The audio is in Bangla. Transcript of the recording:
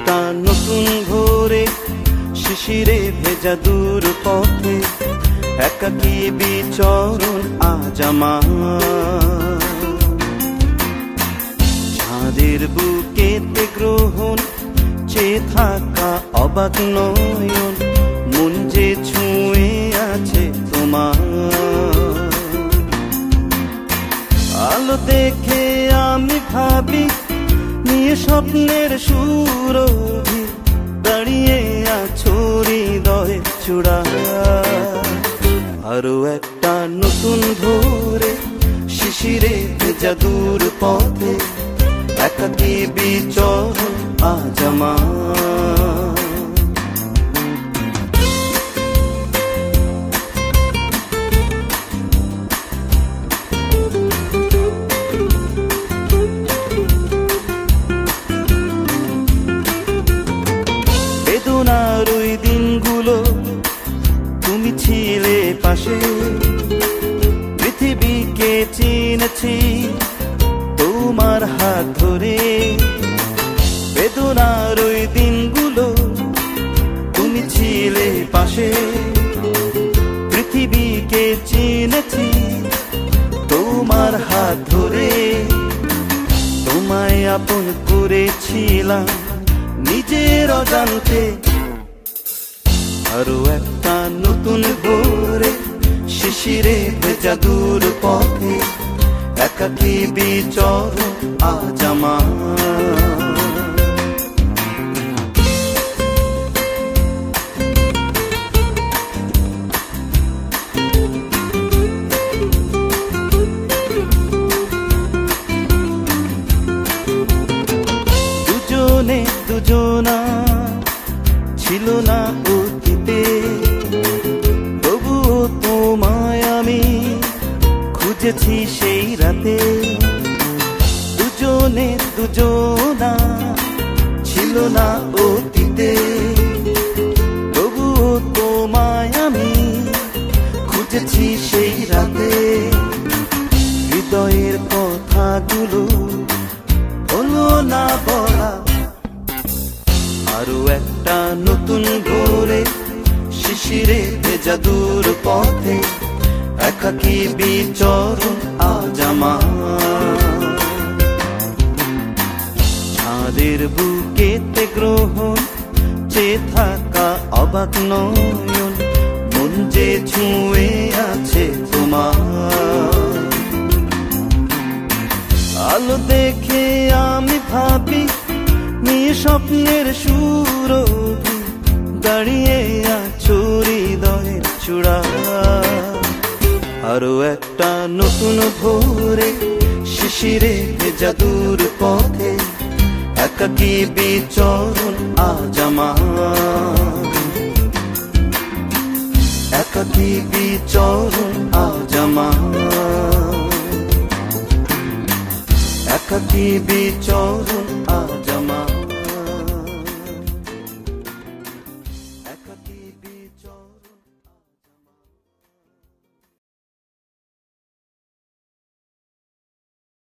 একটা নতুন ভোরে শিশিরে ভেজা দূর পথে একাকী বিচরণ আজ আমার। চাঁদের বুকেতে গ্রহণ চেয়ে থাকা অবাক নয়ন মন যে ছুঁয়ে আছে তোমার। আলো দেখে আমি ভাবি নিয়ে স্বপ্নের সুরভি দাঁড়িয়ে আছো হৃদয়ের চূড়া। আরো একটা নতুন ভোরে শিশিরে ভেজা দূর পথে একাকী বিচরণ আজ আমার। বেদনার ওই দিনগুলো তুমি ছিলে পাশে, পৃথিবীকে চিনেছি তোমার হাত ধরে। বেদনার ওই দিনগুলো তুমি ছিলে পাশে, পৃথিবীকে চিনেছি তোমার হাত ধরে। তোমায় আপন করেছিলাম নিজের অজান্তে। আরো একটা নতুন ভোরে শিশিরে ভেজা দূর পথে একাকী বিচরণ আজ আমার। দুজনে দুজনা ছিল না অতীতে, তবুও তোমায় আমি খুঁজেছি সেই রাতে। দুজনে দুজনা ছিল না অতীতে, তবুও তোমায় আমি খুঁজেছি সেই রাতে। হৃদয়ের কথাগুলো হলো না বলা। আরো একটা নতুন ভোরে শিশিরে ভেজা দূর পথে একাকী বিচরণ আজ আমার। চাঁদের বুকেতে গ্রহণ চেয়ে থাকা অবাক নয়ন মন যে ছুঁয়ে আছে তোমার। আলো দেখে আমি ভাবি নিয়ে স্বপ্নের সুরভি দাঁড়িয়ে আছো হৃদয়ের চূড়া। আরো একটা নতুন ভোরে শিশিরে ভেজা দূর পথে একাকী বিচরণ আজ আমার। একাকী বিচরণ আজ আমার। একাকী বিচরণ আজ আমার।